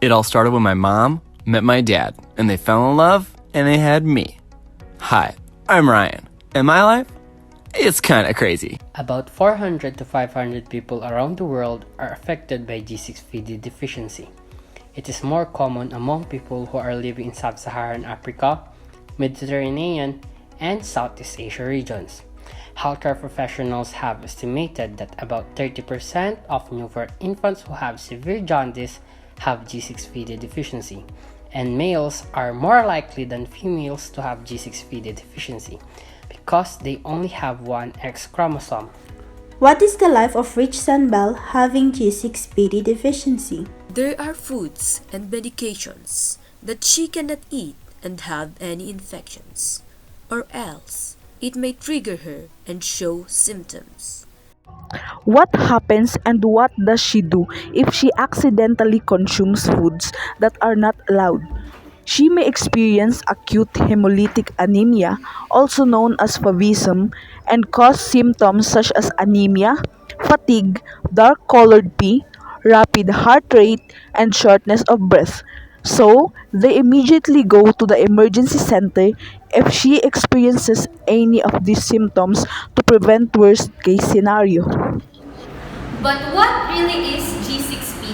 It all started when my mom met my dad, and they fell in love, and they had me. Hi, I'm Ryan, and my life? It's kinda crazy. About 400 to 500 people around the world are affected by G6PD deficiency. It is more common among people who are living in Sub-Saharan Africa, Mediterranean, and Southeast Asia regions. Healthcare professionals have estimated that about 30% of newborn infants who have severe jaundice have G6PD deficiency, and males are more likely than females to have G6PD deficiency because they only have one X chromosome. What is the life of Rich Sanbel having G6PD deficiency? There are foods and medications that she cannot eat and have any infections, or else it may trigger her and show symptoms. What happens and what does she do if she accidentally consumes foods that are not allowed? She may experience acute hemolytic anemia, also known as favism, and cause symptoms such as anemia, fatigue, dark-colored pee, rapid heart rate, and shortness of breath. So, they immediately go to the emergency center if she experiences any of these symptoms to prevent worst-case scenario. But what really is G6PD?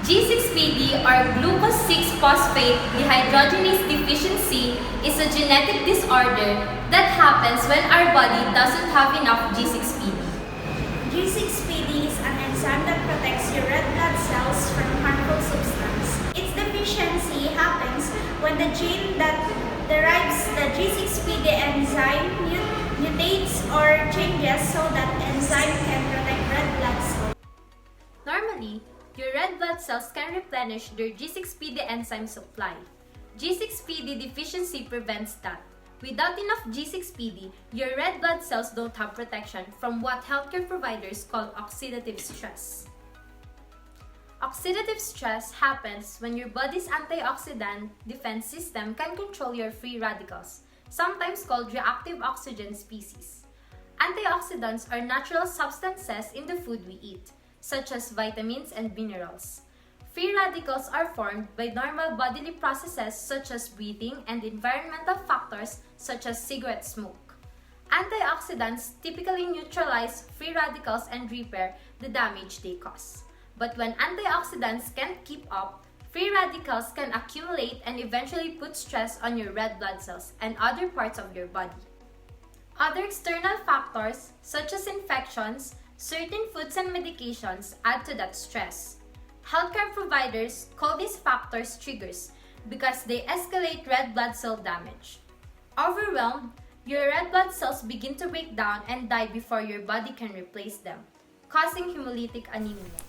G6PD, or glucose-6-phosphate dehydrogenase deficiency, is a genetic disorder that happens when our body doesn't have enough G6PD. G6PD is an enzyme that protects your red blood cells from harmful substance. Its deficiency happens when the gene that derives the G6PD enzyme mutates or changes so that enzyme can protect red blood cells. Normally, your red blood cells can replenish their G6PD enzyme supply. G6PD deficiency prevents that. Without enough G6PD, your red blood cells don't have protection from what healthcare providers call oxidative stress. Oxidative stress happens when your body's antioxidant defense system can control your free radicals, sometimes called reactive oxygen species. Antioxidants are natural substances in the food we eat, such as vitamins and minerals. Free radicals are formed by normal bodily processes such as breathing and environmental factors such as cigarette smoke. Antioxidants typically neutralize free radicals and repair the damage they cause. But when antioxidants can't keep up, free radicals can accumulate and eventually put stress on your red blood cells and other parts of your body. Other external factors, such as infections, certain foods and medications add to that stress. Healthcare providers call these factors triggers because they escalate red blood cell damage. Overwhelmed, your red blood cells begin to break down and die before your body can replace them, causing hemolytic anemia.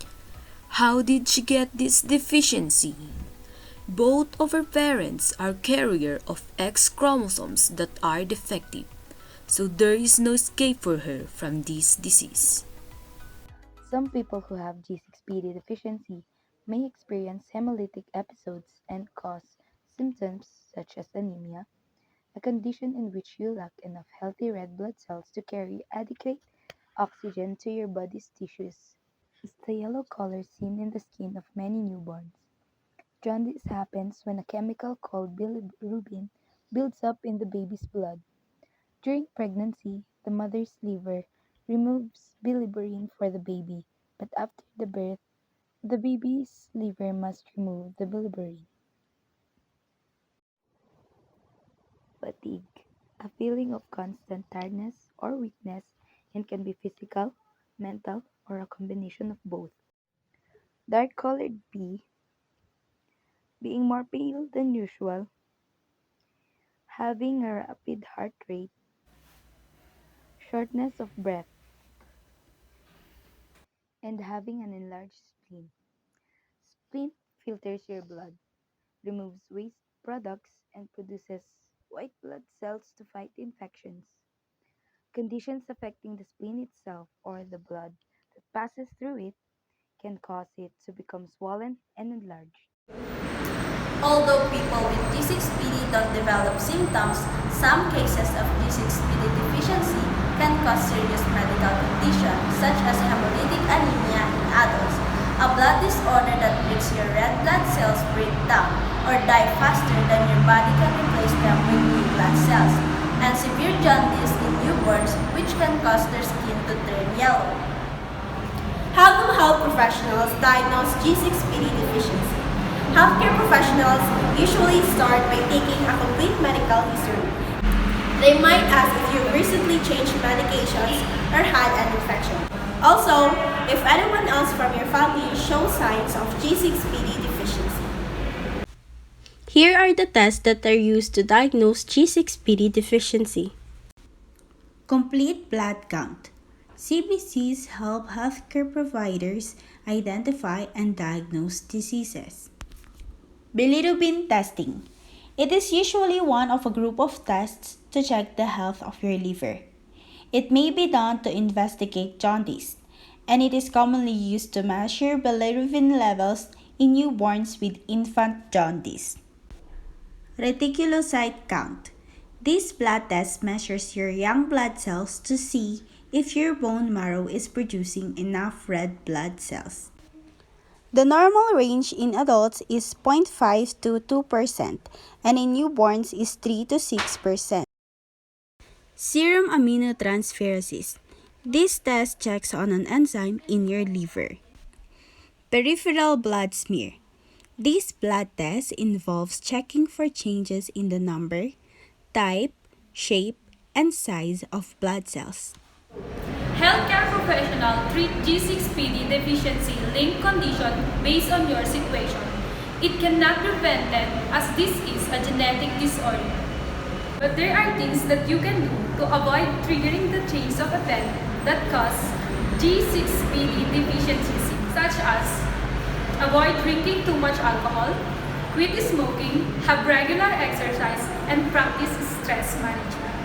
How did she get this deficiency? Both of her parents are carrier of X chromosomes that are defective, so there is no escape for her from this disease. Some people who have G6PD deficiency may experience hemolytic episodes and cause symptoms such as anemia, a condition in which you lack enough healthy red blood cells to carry adequate oxygen to your body's tissues. It's the yellow color seen in the skin of many newborns. Jaundice happens when a chemical called bilirubin builds up in the baby's blood. During pregnancy, the mother's liver removes bilirubin for the baby, but after the birth, the baby's liver must remove the bilirubin. Fatigue, a feeling of constant tiredness or weakness, and can be physical, mental, or a combination of both. Dark-colored pee, being more pale than usual, having a rapid heart rate, shortness of breath, and having an enlarged spleen. Spleen filters your blood, removes waste products, and produces white blood cells to fight infections. Conditions affecting the spleen itself or the blood that passes through it can cause it to become swollen and enlarged. Although people with G6PD don't develop symptoms, some cases of G6PD deficiency can cause serious medical conditions such as hemolytic anemia in adults, a blood disorder that breaks your red blood blood cells break down or die faster than your body can replace them with new blood cells, and severe jaundice in newborns, which can cause their skin to turn yellow. How do health professionals diagnose G6PD deficiency? Healthcare professionals usually start by taking a complete medical history. They might ask if you recently changed medications or had an infection. Also, if anyone else from your family shows signs of G6PD deficiency. Here are the tests that are used to diagnose G6PD deficiency. Complete blood count. CBCs help healthcare providers identify and diagnose diseases. Bilirubin testing. It is usually one of a group of tests to check the health of your liver. It may be done to investigate jaundice, and it is commonly used to measure bilirubin levels in newborns with infant jaundice. Reticulocyte count. This blood test measures your young blood cells to see if your bone marrow is producing enough red blood cells. The normal range in adults is 0.5 to 2%, and in newborns is 3 to 6%. Serum aminotransferase. This test checks on an enzyme in your liver. Peripheral blood smear. This blood test involves checking for changes in the number, type, shape, and size of blood cells. Healthcare professionals treat G6PD deficiency linked condition based on your situation. It cannot be prevented as this is a genetic disorder. But there are things that you can do to avoid triggering the chains of events that cause G6PD deficiency, such as avoid drinking too much alcohol, quit smoking, have regular exercise, and practice stress management.